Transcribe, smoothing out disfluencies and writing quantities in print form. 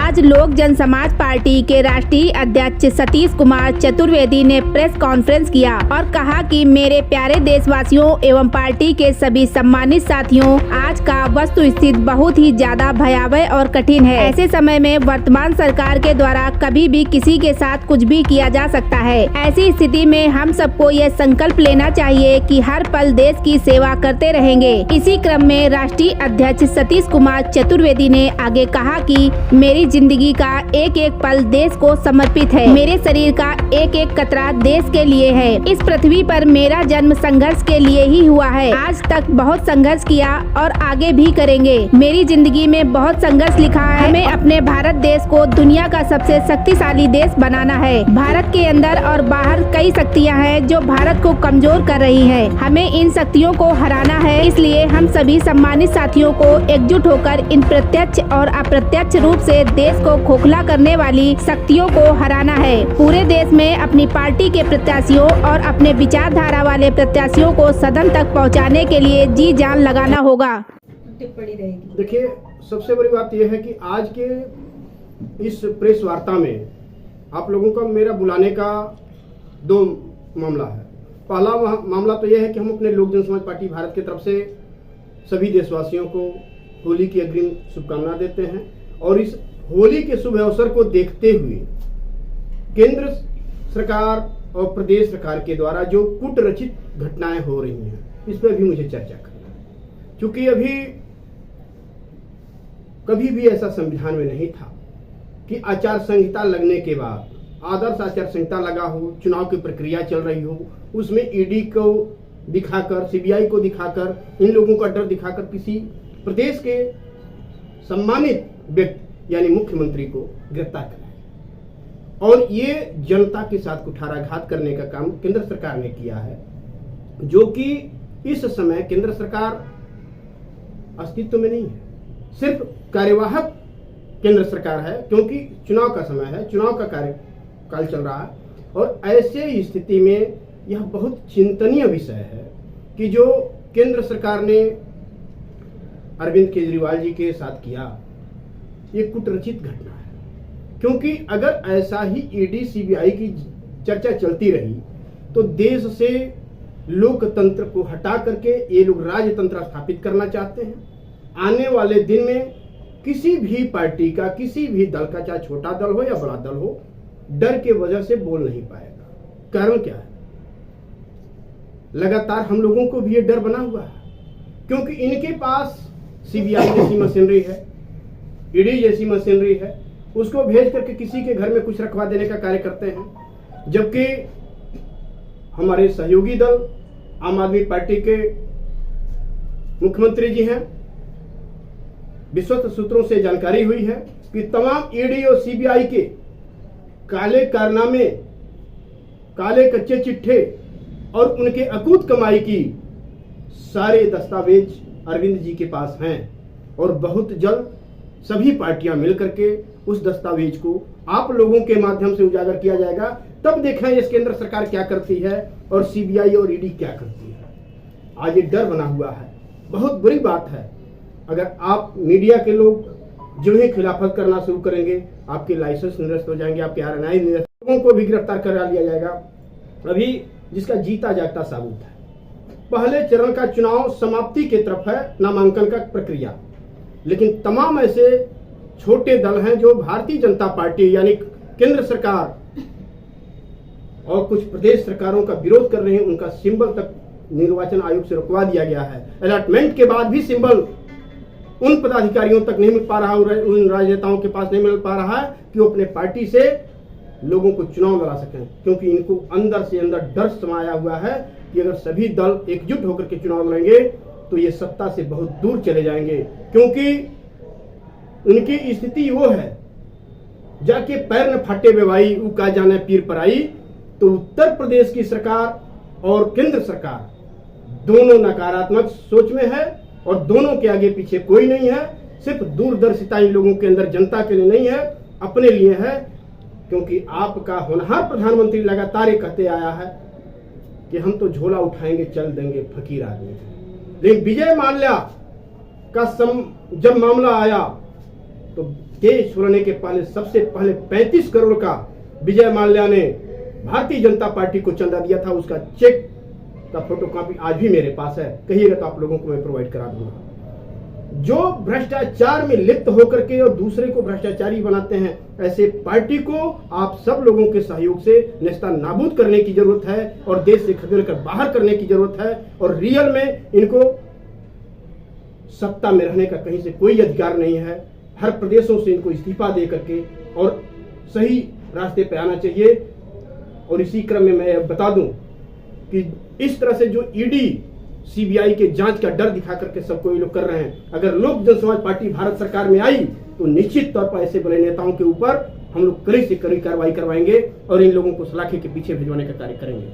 आज लोक जनसमाज पार्टी के राष्ट्रीय अध्यक्ष सतीश कुमार चतुर्वेदी ने प्रेस कॉन्फ्रेंस किया और कहा कि मेरे प्यारे देशवासियों एवं पार्टी के सभी सम्मानित साथियों, आज का वस्तुस्थिति बहुत ही ज्यादा भयावह और कठिन है। ऐसे समय में वर्तमान सरकार के द्वारा कभी भी किसी के साथ कुछ भी किया जा सकता है। ऐसी स्थिति में हम सबको यह संकल्प लेना चाहिए कि हर पल देश की सेवा करते रहेंगे। इसी क्रम में राष्ट्रीय अध्यक्ष सतीश कुमार चतुर्वेदी ने आगे कहा कि मेरी जिंदगी का एक एक पल देश को समर्पित है। मेरे शरीर का एक एक कतरा देश के लिए है। इस पृथ्वी पर मेरा जन्म संघर्ष के लिए ही हुआ है। आज तक बहुत संघर्ष किया और आगे भी करेंगे। मेरी जिंदगी में बहुत संघर्ष लिखा है। हमें अपने भारत देश को दुनिया का सबसे शक्तिशाली देश बनाना है। भारत के अंदर और बाहर कई शक्तियाँ हैं जो भारत को कमजोर कर रही है। हमें इन शक्तियों को हराना है। इसलिए हम सभी सम्मानित साथियों को एकजुट होकर इन प्रत्यक्ष और अप्रत्यक्ष रूप से देश को खोखला करने वाली शक्तियों को हराना है। पूरे देश में अपनी पार्टी के प्रत्याशियों और अपने विचारधारा वाले प्रत्याशियों को सदन तक पहुंचाने के लिए जी जान लगाना होगा। टिप्पणी रहेगी। देखिए, सबसे बड़ी बात यह है कि आज के इस प्रेस वार्ता में आप लोगों का मेरा बुलाने का दो मामला है। पहला मामला तो यह है कि हम अपने लोक जनसमाज पार्टी भारत की तरफ से सभी देशवासियों को होली की अग्रिम शुभकामना देते हैं और इस होली के शुभ अवसर को देखते हुए केंद्र सरकार और प्रदेश सरकार के द्वारा जो कूटरचित घटनाएं हो रही हैं, इस पर भी मुझे चर्चा करना है। क्योंकि अभी कभी भी ऐसा संविधान में नहीं था कि आचार संहिता लगने के बाद, आदर्श आचार संहिता लगा हो, चुनाव की प्रक्रिया चल रही हो, उसमें ईडी को दिखाकर, सीबीआई को दिखाकर, इन लोगों का डर दिखाकर किसी प्रदेश के सम्मानित व्यक्ति यानी मुख्यमंत्री को गिरफ्तार कराया। और ये जनता के साथ कुठाराघात करने का काम केंद्र सरकार ने किया है, जो कि इस समय केंद्र सरकार अस्तित्व में नहीं है, सिर्फ कार्यवाहक केंद्र सरकार है, क्योंकि चुनाव का समय है, चुनाव का कार्यकाल चल रहा है। और ऐसे स्थिति में यह बहुत चिंतनीय विषय है कि जो केंद्र सरकार ने अरविंद केजरीवाल जी के साथ किया, ये कुटरचित घटना है। क्योंकि अगर ऐसा ही ईडी सीबीआई की चर्चा चलती रही तो देश से लोकतंत्र को हटा करके ये लोग राजतंत्र स्थापित करना चाहते हैं। आने वाले दिन में किसी भी पार्टी का, किसी भी दल का, चाहे छोटा दल हो या बड़ा दल हो, डर के वजह से बोल नहीं पाएगा। कारण क्या है? लगातार हम लोगों को भी ये डर बना हुआ है, क्योंकि इनके पास सीबीआई जैसी मशीनरी है, ईडी जैसी मशीनरी है, उसको भेज करके किसी के घर में कुछ रखवा देने का कार्य करते हैं। जबकि हमारे सहयोगी दल आम आदमी पार्टी के मुख्यमंत्री जी हैं, विश्वस्त सूत्रों से जानकारी हुई है कि तमाम ईडी और सीबीआई के काले कारनामे, काले कच्चे चिट्ठे और उनके अकूत कमाई की सारे दस्तावेज अरविंद जी के पास हैं। और बहुत जल्द सभी पार्टियां मिलकर के उस दस्तावेज को आप लोगों के माध्यम से उजागर किया जाएगा। तब देखें इस केंद्र सरकार क्या करती है और सीबीआई और ईडी क्या करती है। आज ये डर बना हुआ है, बहुत बुरी बात है। अगर आप मीडिया के लोग जो ही खिलाफत करना शुरू करेंगे, आपके लाइसेंस निरस्त हो जाएंगे, आपके RNI निरस्त, लोगों को भी गिरफ्तार करा लिया जाएगा। अभी जिसका जीता जागता साबुत है। पहले चरण का चुनाव समाप्ति की तरफ है, नामांकन का प्रक्रिया, लेकिन तमाम ऐसे छोटे दल हैं जो भारतीय जनता पार्टी यानी केंद्र सरकार और कुछ प्रदेश सरकारों का विरोध कर रहे हैं। उनका सिंबल तक निर्वाचन आयोग से रुकवा दिया गया है। अलॉटमेंट के बाद भी सिंबल उन पदाधिकारियों तक नहीं मिल पा रहा, उन राजनेताओं के पास नहीं मिल पा रहा है कि वो अपने पार्टी से लोगों को चुनाव लड़ा सकें, क्योंकि इनको अंदर से अंदर डर समाया हुआ है कि अगर सभी दल एकजुट होकर के चुनाव लड़ेंगे तो ये सत्ता से बहुत दूर चले जाएंगे। क्योंकि उनकी स्थिति वो है, जाके पैर न फटे बेवाई ऊ का जाने पीर पर आई। तो उत्तर प्रदेश की सरकार और केंद्र सरकार दोनों नकारात्मक सोच में है और दोनों के आगे पीछे कोई नहीं है। सिर्फ दूरदर्शिता इन लोगों के अंदर जनता के लिए नहीं है, अपने लिए है। क्योंकि आपका होनहार प्रधानमंत्री लगातार कहते आया है कि हम तो झोला उठाएंगे, चल देंगे, फकीर आदमी। लेकिन विजय माल्या का जब मामला आया तो देश छोड़ने के पहले सबसे पहले 35 करोड़ का विजय माल्या ने भारतीय जनता पार्टी को चंदा दिया था, उसका चेक का फोटोकॉपी आज भी मेरे पास है। कहिएगा तो आप लोगों को मैं प्रोवाइड करा दूंगा। जो भ्रष्टाचार में लिप्त होकर के और दूसरे को भ्रष्टाचारी बनाते हैं, ऐसे पार्टी को आप सब लोगों के सहयोग से नेस्ता नाबूद करने की जरूरत है और देश से खदेड़ कर बाहर करने की जरूरत है। और रियल में इनको सत्ता में रहने का कहीं से कोई अधिकार नहीं है। हर प्रदेशों से इनको इस्तीफा दे करके और सही रास्ते पे आना चाहिए। और इसी क्रम में मैं बता दूं कि इस तरह से जो ईडी सीबीआई के जांच का डर दिखा करके सबको ये लोग कर रहे हैं, अगर लोक जनसमाज पार्टी भारत सरकार में आई तो निश्चित तौर पर ऐसे बड़े नेताओं के ऊपर हम लोग कड़ी से कड़ी कार्रवाई करवाएंगे और इन लोगों को सलाखे के पीछे भिजवाने का कार्य करेंगे।